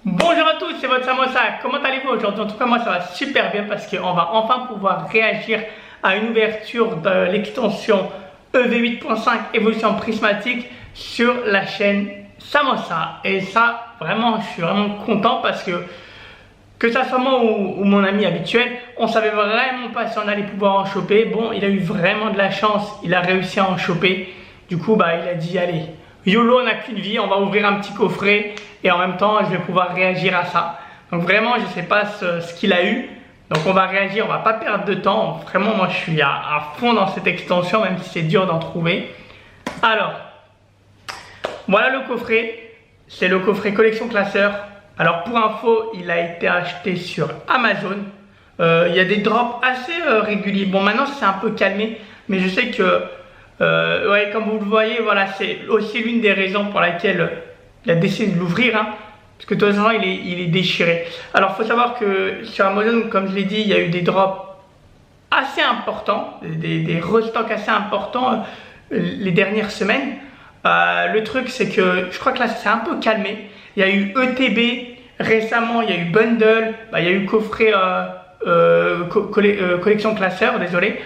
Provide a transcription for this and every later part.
Bonjour à tous, c'est votre Samosa. Comment allez-vous aujourd'hui? En tout cas, moi ça va super bien parce qu'on va enfin pouvoir réagir à une ouverture de l'extension EV8.5 évolution prismatique sur la chaîne Samosa. Et ça, vraiment, je suis vraiment content parce que ça soit moi ou mon ami habituel, on savait vraiment pas si on allait pouvoir en choper. Bon, il a eu vraiment de la chance, il a réussi à en choper. Du coup, il a dit allez, YOLO, on n'a qu'une vie, on va ouvrir un petit coffret et en même temps, je vais pouvoir réagir à ça. Donc vraiment, je sais pas ce qu'il a eu. Donc on va réagir, on va pas perdre de temps. Vraiment, moi je suis à fond dans cette extension, même si c'est dur d'en trouver. Alors, voilà le coffret. C'est le coffret collection classeur. Alors pour info, il a été acheté sur Amazon. Il y a des drops assez réguliers. Bon, maintenant c'est un peu calmé, mais je sais que, ouais, comme vous le voyez, voilà, c'est aussi l'une des raisons pour laquelle il a décidé de l'ouvrir, hein, parce que de toute façon il est déchiré. Alors il faut savoir que sur Amazon, comme je l'ai dit, il y a eu des drops assez importants, des restocks assez importants les dernières semaines. Le truc c'est que je crois que là c'est un peu calmé. Il y a eu ETB récemment, il y a eu Bundle, il y a eu coffret collection classeur, désolé,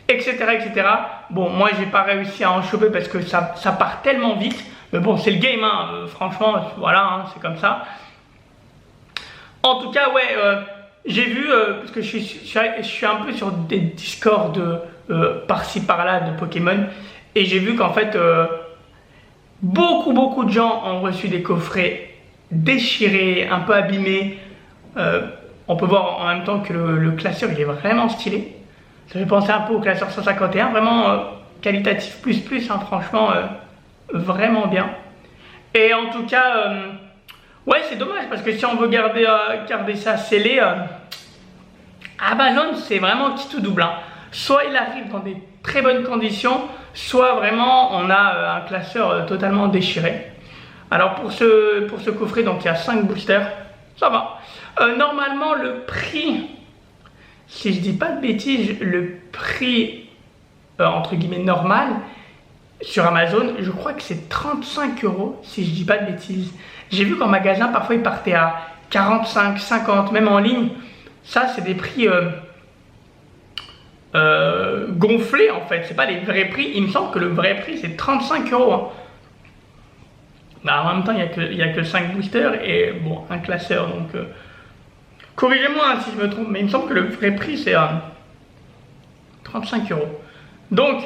etc., etc. Bon, moi j'ai pas réussi à en choper parce que ça part tellement vite. Mais bon, c'est le game, hein. Franchement, voilà, hein, c'est comme ça. En tout cas, ouais, j'ai vu, parce que je suis un peu sur des Discord par-ci par-là de Pokémon, et j'ai vu qu'en fait, beaucoup de gens ont reçu des coffrets déchirés, un peu abîmés. On peut voir en même temps que le classeur, il est vraiment stylé. Ça fait penser un peu au classeur 151, vraiment qualitatif plus, hein, franchement, vraiment bien. Et en tout cas, ouais, c'est dommage parce que si on veut garder ça scellé, Amazon c'est vraiment qui tout double, hein. Soit il arrive dans des très bonnes conditions, soit vraiment on a un classeur totalement déchiré. Alors pour ce coffret, donc il y a 5 boosters, ça va. Normalement le prix, si je dis pas de bêtises, le prix entre guillemets normal sur Amazon, je crois que c'est 35 € si je dis pas de bêtises. J'ai vu qu'en magasin parfois ils partaient à 45, 50, même en ligne. Ça c'est des prix gonflés en fait, c'est pas les vrais prix. Il me semble que le vrai prix c'est 35 €, hein. En même temps il y a que 5 boosters et bon, un classeur, donc corrigez-moi hein, si je me trompe, mais il me semble que le vrai prix c'est 35 €. Donc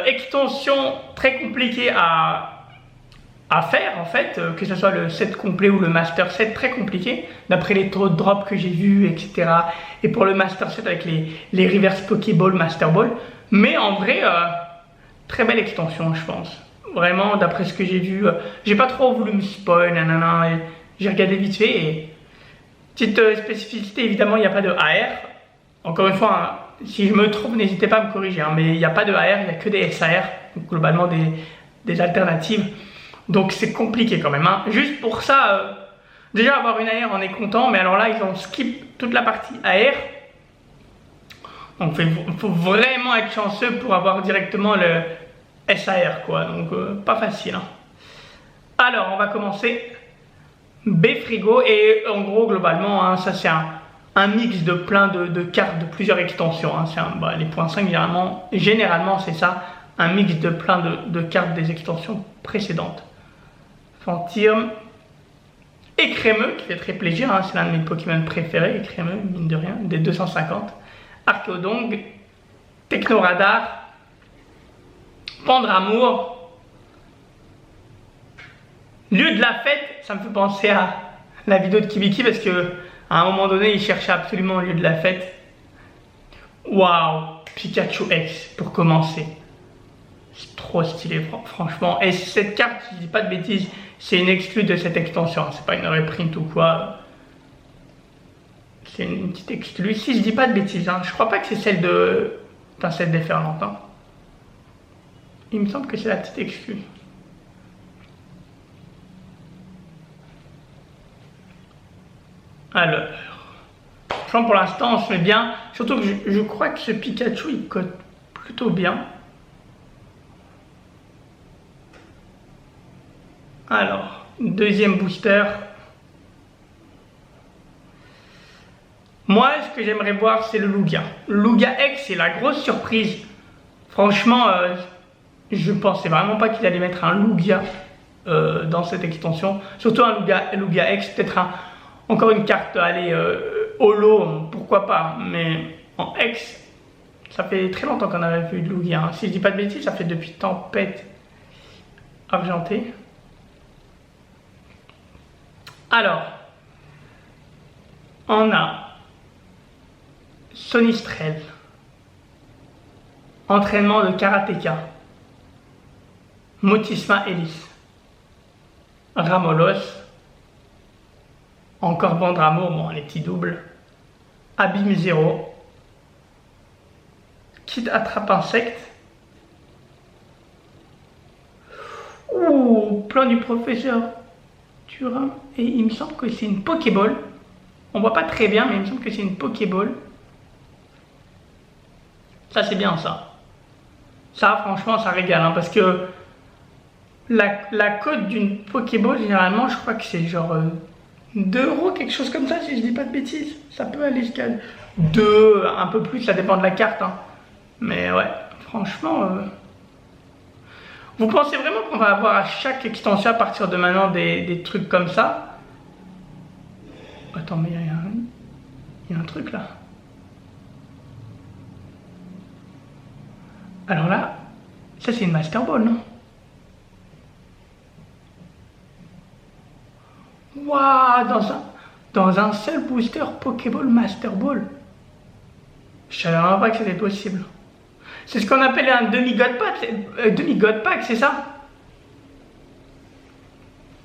extension très compliquée à faire en fait, que ce soit le set complet ou le master set, très compliqué d'après les taux de drop que j'ai vus, etc. Et pour le master set avec les reverse pokéball, master ball, mais en vrai très belle extension je pense, vraiment d'après ce que j'ai vu. J'ai pas trop voulu me spoil, nanana, j'ai regardé vite fait. Et petite spécificité, évidemment il n'y a pas de AR, encore une fois hein, si je me trompe n'hésitez pas à me corriger, hein, mais il n'y a pas de AR, il n'y a que des SAR, donc globalement des alternatives. Donc c'est compliqué quand même, hein. Juste pour ça, déjà avoir une AR on est content, mais alors là ils ont skip toute la partie AR. Donc il faut vraiment être chanceux pour avoir directement le SAR quoi, donc pas facile, hein. Alors on va commencer B frigo et en gros globalement hein, ça c'est un mix de plein de cartes de plusieurs extensions, hein. Les points 5 généralement c'est ça, un mix de plein de cartes des extensions précédentes. Fantirme et Crémeux qui fait très plaisir, hein, c'est l'un de mes Pokémon préférés, Crémeux mine de rien, des 250. Archéodong, Technoradar, Pandramour, Lieu de la fête, ça me fait penser à la vidéo de Kibiki parce que à un moment donné il cherchait absolument le lieu de la fête. Waouh, Pikachu X pour commencer. C'est trop stylé franchement. Et cette carte, si je dis pas de bêtises, c'est une exclue de cette extension. C'est pas une reprint ou quoi. C'est une petite exclue. Si je dis pas de bêtises, hein. Je crois pas que c'est celle d'un set déferlante, hein. Il me semble que c'est la petite exclue. Alors, franchement pour l'instant on se met bien. Surtout que je crois que ce Pikachu il cote plutôt bien. Alors, deuxième booster. Moi, ce que j'aimerais voir, c'est le Lugia. Le Lugia X, c'est la grosse surprise. Franchement, je pensais vraiment pas qu'il allait mettre un Lugia dans cette extension. Surtout un Lugia X, peut-être encore une carte, allez, holo, pourquoi pas. Mais en X, ça fait très longtemps qu'on avait vu de Lugia. Hein. Si je dis pas de bêtises, ça fait depuis Tempête Argentée. Alors, on a Sonistrel, entraînement de karatéka, Motisma Elise, Ramolos, encore Bandramo, bon les petits doubles, Abîme Zéro, Kid Attrape Insecte, Plan du professeur Turin, et il me semble que c'est une Pokéball. On voit pas très bien, mais il me semble que c'est une Pokéball. Ça, c'est bien ça. Ça, franchement, ça régale. Hein, parce que la cote d'une Pokéball, généralement, je crois que c'est genre 2 €, quelque chose comme ça, si je dis pas de bêtises. Ça peut aller jusqu'à 2, un peu plus, ça dépend de la carte. Hein. Mais ouais, franchement... Vous pensez vraiment qu'on va avoir à chaque extension à partir de maintenant des trucs comme ça? Attends, mais il y a un truc là. Alors là, ça c'est une Master Ball, non? Waouh, dans un seul booster Pokéball Master Ball. Je savais vraiment pas que c'était possible. C'est ce qu'on appelle un demi-God Pack, c'est ça?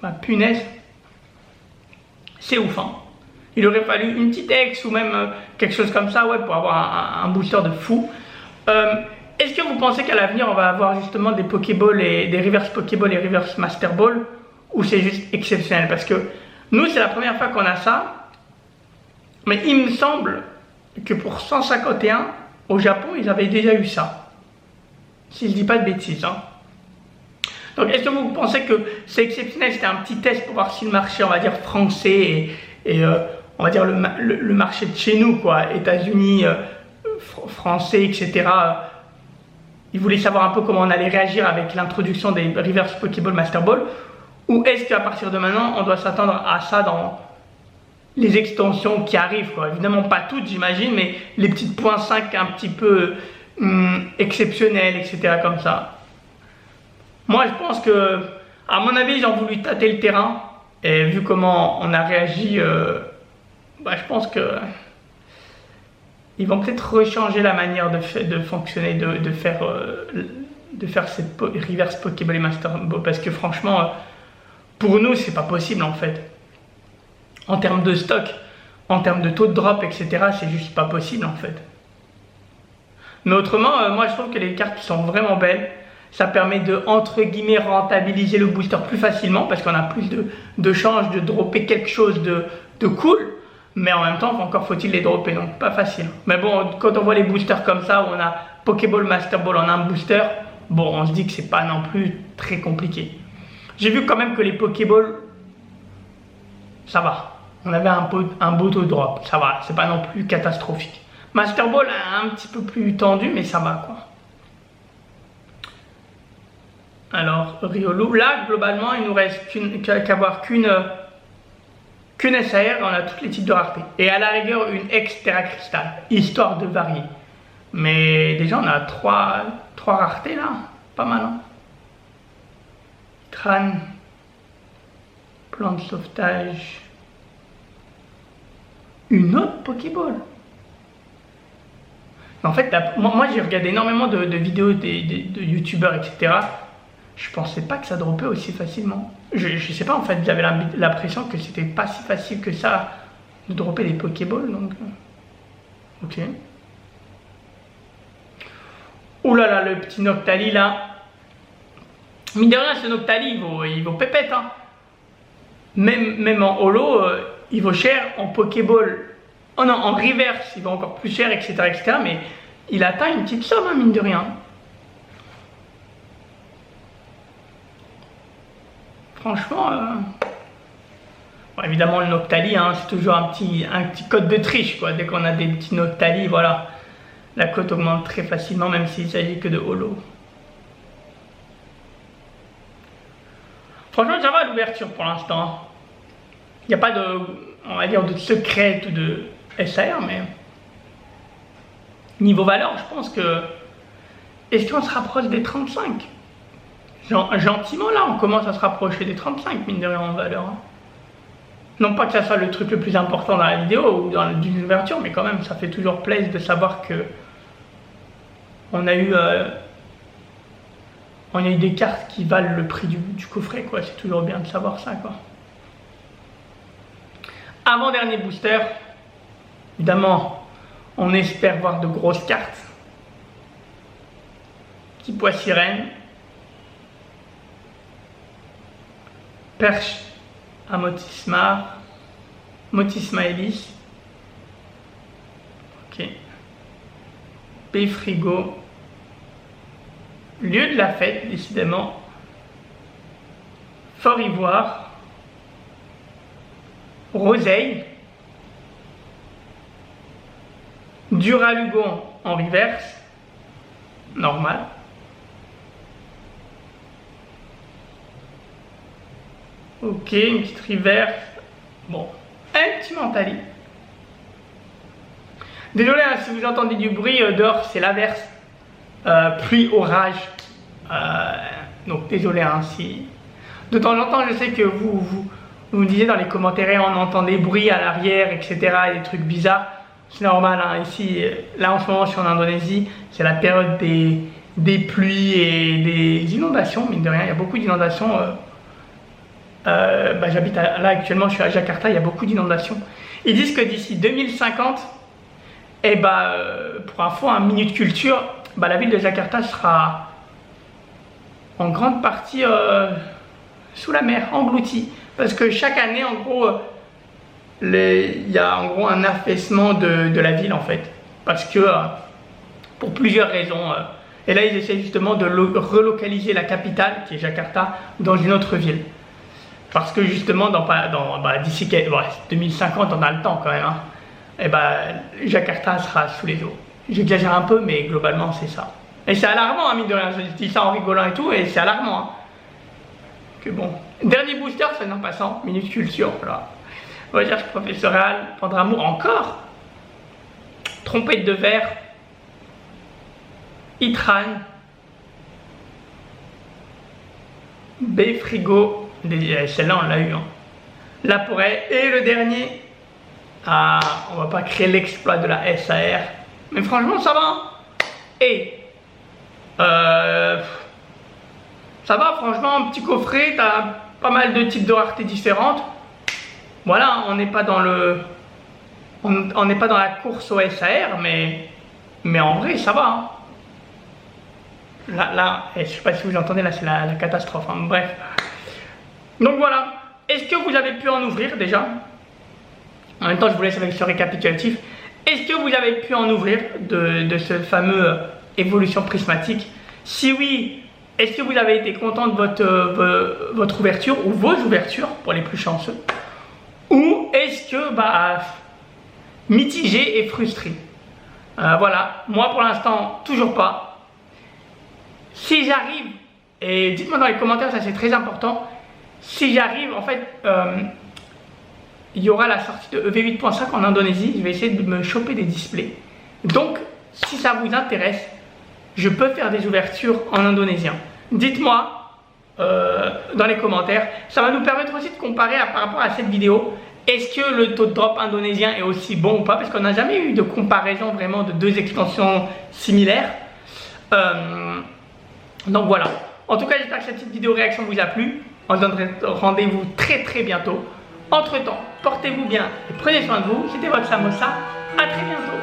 Bah punaise. C'est ouf, hein. Il aurait fallu une petite X ou même quelque chose comme ça, ouais, pour avoir un booster de fou. Est-ce que vous pensez qu'à l'avenir, on va avoir justement des Pokéball et des Reverse Pokéball et Reverse Master Ball? Ou c'est juste exceptionnel? Parce que nous, c'est la première fois qu'on a ça. Mais il me semble que pour 151, au Japon, ils avaient déjà eu ça. Si je dis pas de bêtises. Hein. Donc, est-ce que vous pensez que c'est exceptionnel? C'était un petit test pour voir si le marché, on va dire, français et on va dire le marché de chez nous, quoi, États-Unis, français, etc. Ils voulaient savoir un peu comment on allait réagir avec l'introduction des Reverse Pokéball Master Ball. Ou est-ce qu'à partir de maintenant, on doit s'attendre à ça dans les extensions qui arrivent, quoi. Évidemment pas toutes, j'imagine, mais les petites points 5 un petit peu exceptionnelles, etc. comme ça. Moi, je pense que, à mon avis, ils ont voulu tâter le terrain. Et vu comment on a réagi, bah, je pense que ils vont peut-être rechanger la manière de fonctionner, de faire cette Reverse Pokéball et Master Ball. Parce que franchement, pour nous, c'est pas possible en fait. En termes de stock, en termes de taux de drop, etc., c'est juste pas possible en fait. Mais autrement, moi je trouve que les cartes sont vraiment belles. Ça permet de, entre guillemets, rentabiliser le booster plus facilement parce qu'on a plus de chances de dropper quelque chose de cool. Mais en même temps, encore faut-il les dropper, donc pas facile. Mais bon, quand on voit les boosters comme ça, où on a Pokéball, Master Ball en un booster, bon, on se dit que c'est pas non plus très compliqué. J'ai vu quand même que les Pokéball, ça va. On avait un beau taux de drop, ça va, c'est pas non plus catastrophique. Master Ball un petit peu plus tendu, mais ça va quoi. Alors, Riolu, là, globalement, il nous reste qu'à avoir qu'une SAR, on a tous les types de rareté. Et à la rigueur, une X Terra Crystal, histoire de varier. Mais déjà, on a trois raretés là, pas mal. Hein. Crâne, plan de sauvetage, une autre Pokéball. En fait, moi j'ai regardé énormément de vidéos de youtubeurs, etc. Je pensais pas que ça dropait aussi facilement. Je sais pas, en fait, j'avais l'impression que c'était pas si facile que ça de dropper des Pokéballs, donc... Ok. Ouh là là, le petit Noctali, là. Mine de rien, ce Noctali, il vaut pépette, hein. Même en holo, il vaut cher. En Pokéball, oh non, en reverse, il vaut encore plus cher, etc., etc. Mais il atteint une petite somme, hein, mine de rien. Franchement, Bon, évidemment, le Noctali, hein, c'est toujours un petit code de triche, quoi. Dès qu'on a des petits Noctali, voilà, la cote augmente très facilement, même s'il s'agit que de holo. Franchement, ça va l'ouverture pour l'instant. Il n'y a pas de, on va dire, de secret ou de SAR, mais niveau valeur, je pense que est-ce qu'on se rapproche des 35? Gentiment, là, on commence à se rapprocher des 35, mine de rien, en valeur. Hein. Non pas que ça soit le truc le plus important dans la vidéo ou dans une ouverture, mais quand même, ça fait toujours plaisir de savoir que on a eu des cartes qui valent le prix du coffret, quoi. C'est toujours bien de savoir ça, quoi. Avant-dernier booster, évidemment, on espère voir de grosses cartes. Petit pois sirène. Perche à Motisma Hélice. Ok. Pays frigo. Lieu de la fête, décidément. Fort Ivoire. Roseille. Duralugon en reverse. Normal. Ok, une petite reverse. Bon, un petit Mentali. Désolé hein, si vous entendez du bruit dehors, c'est l'averse. Pluie, orage. Donc désolé hein, si... De temps en temps, je sais que vous me disiez dans les commentaires, on entend des bruits à l'arrière, etc. Et des trucs bizarres. C'est normal, hein, ici, là en ce moment, je suis en Indonésie. C'est la période des pluies et des inondations, mine de rien. Il y a beaucoup d'inondations. J'habite là actuellement, je suis à Jakarta, il y a beaucoup d'inondations. Ils disent que d'ici 2050, pour info, un minute culture, la ville de Jakarta sera en grande partie sous la mer, engloutie. Parce que chaque année, en gros, il y a en gros un affaissement de la ville en fait. Parce que, pour plusieurs raisons, et là ils essaient justement de relocaliser la capitale, qui est Jakarta, dans une autre ville. Parce que justement, d'ici 2050, on a le temps quand même. Hein. Jakarta sera sous les eaux. J'exagère un peu, mais globalement, c'est ça. Et c'est alarmant, hein, mine de rien. Je dis ça en rigolant et tout, et c'est alarmant. Hein. Que bon. Dernier booster, c'est en passant. Minute culture, voilà. Recherche professorale, prendre amour encore. Trompette de verre. Itran. B frigo. Celle-là on l'a eu hein. Là pour elle. Et le dernier, on va pas créer l'exploit de la SAR, mais franchement ça va hein. Et ça va franchement, un petit coffret, t'as pas mal de types de raretés différentes. Voilà, on n'est pas dans on n'est pas dans la course au SAR, mais en vrai ça va hein. Là, je sais pas si vous entendez, là c'est la catastrophe hein. Bref. Donc voilà, est-ce que vous avez pu en ouvrir déjà? En même temps, je vous laisse avec ce récapitulatif. Est-ce que vous avez pu en ouvrir de ce fameux évolution prismatique? Si oui, est-ce que vous avez été content de votre ouverture ou vos ouvertures pour les plus chanceux? Ou est-ce que, mitigé et frustré? Voilà, moi pour l'instant, toujours pas. Si j'arrive, et dites-moi dans les commentaires, ça c'est très important. Si j'arrive, en fait, il y aura la sortie de EV8.5 en Indonésie. Je vais essayer de me choper des displays. Donc, si ça vous intéresse, je peux faire des ouvertures en indonésien. Dites-moi dans les commentaires. Ça va nous permettre aussi de comparer par rapport à cette vidéo. Est-ce que le taux de drop indonésien est aussi bon ou pas? Parce qu'on n'a jamais eu de comparaison vraiment de deux extensions similaires. Donc voilà. En tout cas, j'espère que cette petite vidéo réaction vous a plu. On se donne rendez-vous très bientôt. Entre temps, portez-vous bien et prenez soin de vous. C'était votre Samosa. À très bientôt.